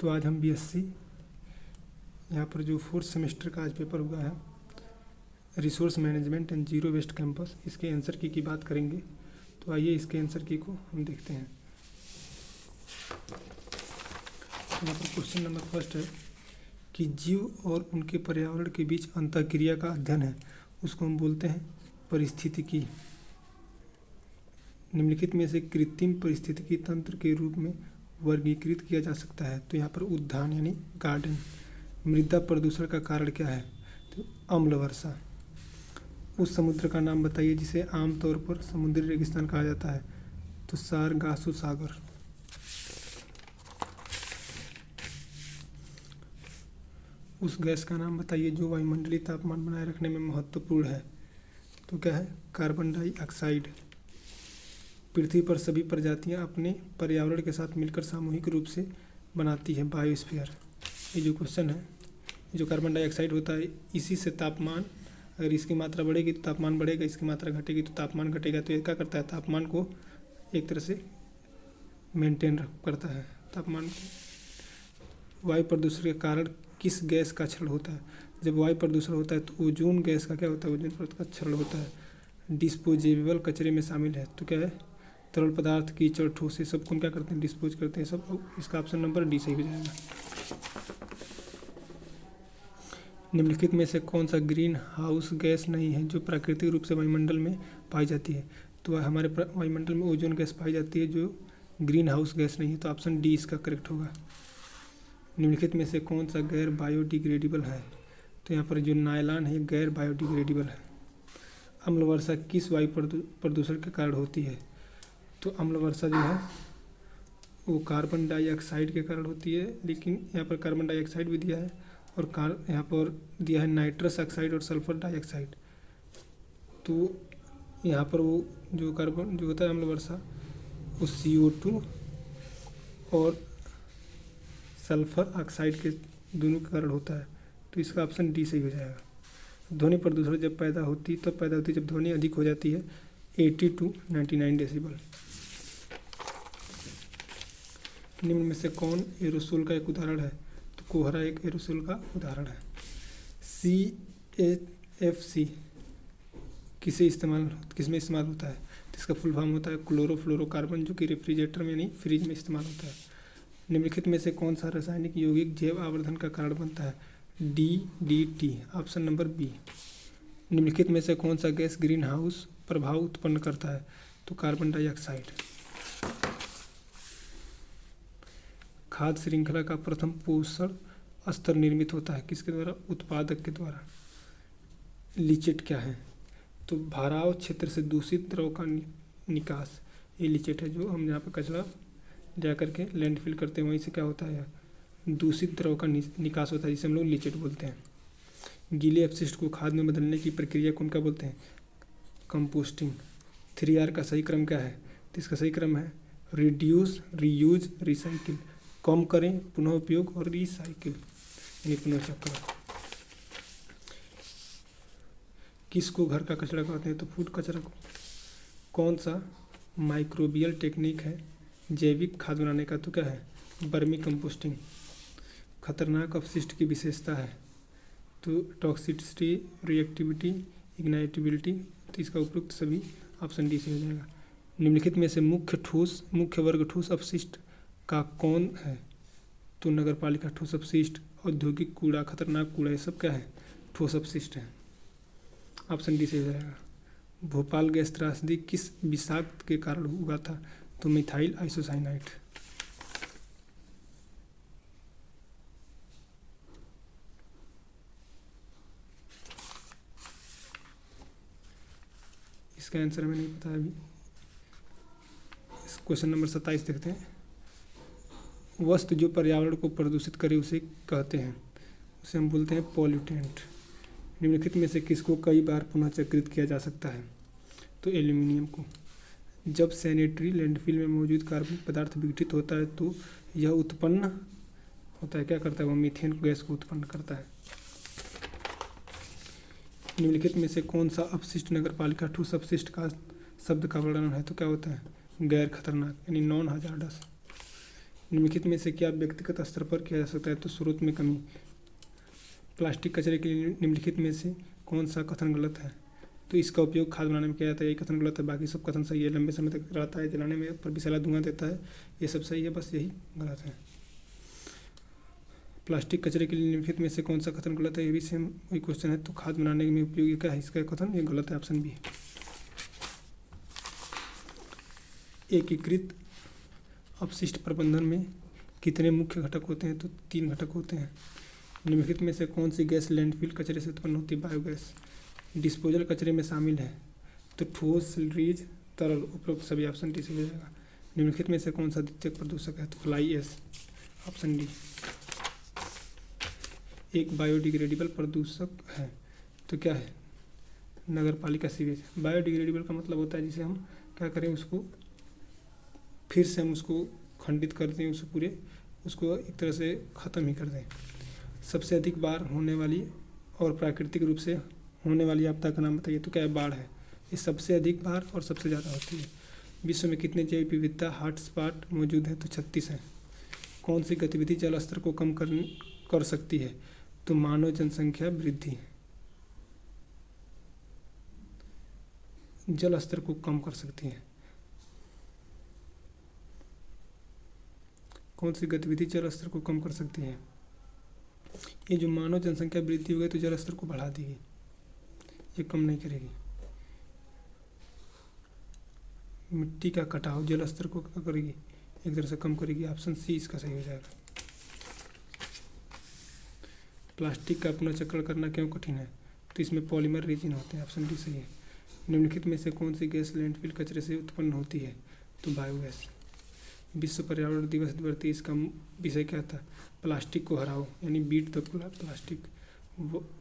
तो आज हम बीएससी यहाँ पर जो 4th सेमेस्टर का आज पेपर हुआ है resource management and zero waste campus, इसके आंसर की बात करेंगे। तो आइए इसके आंसर की को हम देखते हैं। यहाँ पर क्वेश्चन नंबर फर्स्ट है कि जीव और उनके पर्यावरण के बीच अंतःक्रिया का अध्ययन है, उसको हम बोलते हैं पारिस्थितिकी। निम्नलिखित में से कृत्रिम पारिस्थितिकी तंत्र के रूप में वर्गीकृत किया जा सकता है। तो यहाँ पर उद्यान यानी गार्डन। मृदा प्रदूषण का कारण क्या है? तो अम्ल वर्षा। उस समुद्र का नाम बताइए जिसे आमतौर पर समुद्री रेगिस्तान कहा जाता है। तो सारगासो सागर। उस गैस का नाम बताइए जो वायुमंडलीय तापमान बनाए रखने में महत्वपूर्ण है। तो क्या है? Carbon dioxide. पृथ्वी पर सभी प्रजातियां अपने पर्यावरण के साथ मिलकर सामूहिक रूप से बनाती है बायोस्फीयर। ये जो क्वेश्चन है, जो कार्बन डाइऑक्साइड होता है, इसी से तापमान, अगर इसकी मात्रा बढ़ेगी तो तापमान बढ़ेगा, इसकी मात्रा घटेगी तो तापमान घटेगा। तो ये क्या करता है? तापमान को एक तरह से मेंटेन करता है तापमान को। वायु प्रदूषण के कारण किस गैस का क्षरण होता है? जब वायु प्रदूषण होता है तो ओजोन गैस का क्या होता है? ओजोन परत का क्षरण होता है। डिस्पोजेबल कचरे में शामिल है। तो क्या है? तरल पदार्थ, कीचड़, ठोस, ये सब कौन क्या करते हैं? डिस्पोज करते हैं सब। इसका ऑप्शन नंबर डी सही हो जाएगा। निम्नलिखित में से कौन सा ग्रीन हाउस गैस नहीं है जो प्राकृतिक रूप से वायुमंडल में पाई जाती है? तो हमारे वायुमंडल में ओजोन गैस पाई जाती है जो ग्रीन हाउस गैस नहीं है। तो ऑप्शन डी इसका करेक्ट होगा। निम्नलिखित में से कौन सा गैर बायोडिग्रेडेबल है? तो यहाँ पर जो नायलॉन है गैर बायोडिग्रेडेबल है। अम्ल वर्षा किस वायु प्रदूषण के कारण होती है? तो अम्ल वर्षा जो है वो कार्बन डाइऑक्साइड के कारण होती है, लेकिन यहाँ पर कार्बन डाइऑक्साइड भी दिया है और यहाँ पर दिया है नाइट्रस ऑक्साइड और सल्फर डाइऑक्साइड। तो यहाँ पर वो जो कार्बन जो होता है अम्ल वर्षा वो CO2 और सल्फर ऑक्साइड के दोनों के कारण होता है। तो इसका ऑप्शन डी सही हो जाएगा। ध्वनि प्रदूषण जब पैदा होती है जब ध्वनि अधिक हो जाती है 80 to 99 डेसिबल। निम्न में से कौन एरोसोल का एक उदाहरण है? तो कोहरा एक एरोसोल का उदाहरण है। CHFC किसमें इस्तेमाल होता है? तो इसका फुल फॉर्म होता है क्लोरोफ्लोरोकार्बन, जो कि रेफ्रिजरेटर में नहीं फ्रिज में इस्तेमाल होता है। निम्नलिखित में से कौन सा रासायनिक यौगिक जैव आवर्धन का कारण बनता है? DDT, option number B. निम्नलिखित में से कौन सा गैस ग्रीन हाउस प्रभाव उत्पन्न करता है? तो कार्बन डाइऑक्साइड। खाद्य श्रृंखला का प्रथम पोषण स्तर निर्मित होता है किसके द्वारा? उत्पादक के द्वारा। लीचेट क्या है? तो भराव क्षेत्र से दूषित द्रव का निकास, ये लीचेट है। जो हम यहाँ पर कचरा जा करके लैंडफिल करते हैं वहीं से क्या होता है? दूषित द्रव का निकास होता है, जिसे हम लोग लीचेट बोलते हैं। गीले अपशिष्ट को खाद में बदलने की प्रक्रिया को उनका बोलते हैं कंपोस्टिंग। 3R का सही क्रम क्या है? तो इसका सही क्रम है रिड्यूस, रीयूज, रिसाइकिल। कम करें, पुनः उपयोग और रिसाइकिल यानी पुनर्चक्र। किसको घर का कचरा कहते हैं? तो फूड कचरा को। कौन सा माइक्रोबियल टेक्निक है जैविक खाद बनाने का? तो क्या है? Vermi composting. खतरनाक अपशिष्ट की विशेषता है तो टॉक्सिसिटी, रिएक्टिविटी, इग्नाइटेबिलिटी। तो इसका उपयुक्त सभी ऑप्शन डी से हो जाएगा। निम्नलिखित में से मुख्य वर्ग ठोस अपशिष्ट का कौन है? तो नगरपालिका ठोस अपशिष्ट, औद्योगिक कूड़ा, खतरनाक कूड़ा, ये सब क्या है? ठोस अपशिष्ट है। ऑप्शन डी से हो जाएगा। भोपाल गैस त्रासदी किस विषाक्त के कारण हुआ था? तो मिथाइल आइसोसाइनाइड। इसका आंसर हमें नहीं पता है अभी। क्वेश्चन नंबर 27 देखते हैं। वस्तु जो पर्यावरण को प्रदूषित करे उसे कहते हैं, उसे हम बोलते हैं पॉल्यूटेंट। निम्नलिखित में से किसको कई बार पुनः चक्रित किया जा सकता है? तो एल्यूमिनियम को। जब सैनिटरी लैंडफिल में मौजूद कार्बनिक पदार्थ विघटित होता है तो यह उत्पन्न होता है, क्या करता है? वो मीथेन गैस को उत्पन्न करता है। निम्नलिखित में से कौन सा अपशिष्ट नगरपालिका ठोस अपशिष्ट का शब्द का वर्णन है? तो क्या होता है? गैर खतरनाक यानी नॉन हजार्डस। निम्नलिखित में से क्या व्यक्तिगत स्तर पर किया जा सकता है? तो स्रोत में कमी। प्लास्टिक कचरे के लिए निम्नलिखित में से कौन सा कथन गलत है? तो इसका उपयोग खाद बनाने में किया जाता है, यही कथन गलत है। बाकी सब कथन सही है। लंबे समय तक रहता है, जलाने में पर विषैला धुआं देता है, ये सब सही है, बस यही गलत है। प्लास्टिक कचरे के लिए निम्नलिखित में से कौन सा कथन गलत है? ये भी सेम वही क्वेश्चन है। तो खाद बनाने में उपयोगी क्या है इसका कथन? ये गलत है, ऑप्शन बी। एकीकृत अपशिष्ट प्रबंधन में कितने मुख्य घटक होते हैं? तो 3 घटक होते हैं। निम्नलिखित में से कौन सी गैस लैंडफिल कचरे से उत्पन्न होती है? बायोगैस। डिस्पोजल कचरे में शामिल है तो ठोस, रीज, तरल, उपरोक्त सभी, ऑप्शन डी से हो जाएगा। निम्नलिखित में से कौन सा द्वितीयक प्रदूषक है? तो फ्लाई एश, ऑप्शन डी। एक बायोडिग्रेडेबल प्रदूषक है तो क्या है? नगर पालिका सीवेज। बायोडिग्रेडेबल का मतलब होता है जिसे हम क्या करें, उसको फिर से हम उसको खंडित कर दें, उसको पूरे उसको एक तरह से ख़त्म ही कर दें। सबसे अधिक बार होने वाली और प्राकृतिक रूप से होने वाली आपदा का नाम बताइए? तो क्या है? बाढ़ है। ये सबसे अधिक बार और सबसे ज़्यादा होती है। विश्व में कितने जैव विविधता हॉटस्पॉट मौजूद है? तो 36 है। कौन सी गतिविधि जल स्तर को कम कर सकती है? तो मानव जनसंख्या वृद्धि जल स्तर को कम कर सकती है। कौन सी गतिविधि जल स्तर को कम कर सकती है? ये जो मानव जनसंख्या वृद्धि हो गई तो जल स्तर को बढ़ा देगी, ये कम नहीं करेगी। मिट्टी का कटाव जल स्तर को क्या करेगी? एक तरह से कम करेगी, ऑप्शन सी इसका सही हो जाएगा। प्लास्टिक का पुनर्चक्रण करना क्यों कठिन है? तो इसमें पॉलीमर रेजिन होते हैं, ऑप्शन डी सही है। निम्नलिखित में से कौन सी गैस लैंडफिल कचरे से उत्पन्न होती है? तो बायोगैस। विश्व पर्यावरण दिवस 2023 का विषय क्या था? प्लास्टिक को हराओ, यानी beat the plastic.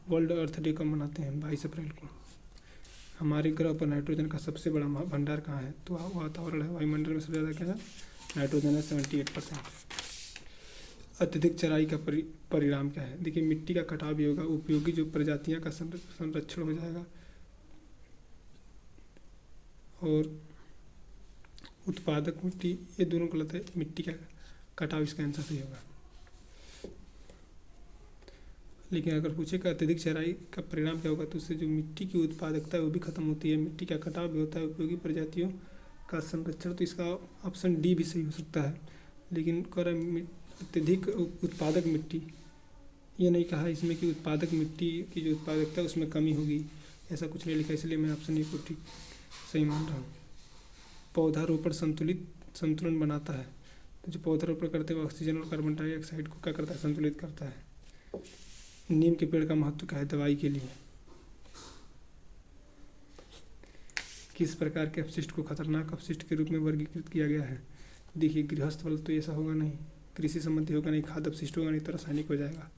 World earth day कब मनाते हैं? 22 अप्रैल को। हमारे ग्रह पर नाइट्रोजन का सबसे बड़ा भंडार कहाँ है? तो वातावरण है। वायुमंडल में सबसे ज़्यादा क्या है? नाइट्रोजन है, 78%। अत्यधिक चराई का परिणाम क्या है? देखिए, मिट्टी का कटाव भी होगा, उपयोगी जो प्रजातियां का संरक्षण हो जाएगा, और उत्पादक मिट्टी, ये दोनों गलत है। मिट्टी का कटाव इसका आंसर सही होगा। लेकिन अगर पूछेगा अत्यधिक चराई का परिणाम क्या होगा, तो उससे जो मिट्टी की उत्पादकता है वो भी खत्म होती है, मिट्टी का कटाव भी होता है, उपयोगी प्रजातियों का संरक्षण। तो इसका ऑप्शन डी भी सही हो सकता है। लेकिन कर अत्यधिक उत्पादक मिट्टी, ये नहीं कहा इसमें कि उत्पादक मिट्टी की जो उत्पादकता है उसमें कमी होगी, ऐसा कुछ नहीं लिखा, इसलिए मैं ऑप्शन ए को ठीक सही मान रहा हूँ। पौधारोपण संतुलन बनाता है, तो जो पौधारोपण करते हैं ऑक्सीजन और कार्बन डाइऑक्साइड को क्या करता है? संतुलित करता है। नीम के पेड़ का महत्व क्या है दवाई के लिए? किस प्रकार के अपशिष्ट को खतरनाक अपशिष्ट के रूप में वर्गीकृत किया गया है? देखिए, गृहस्थ वाला तो ऐसा होगा नहीं, कृषि संबंधी होगा नहीं, खाद्य अपशिष्ट होगा नहीं, तो रासायनिक हो जाएगा।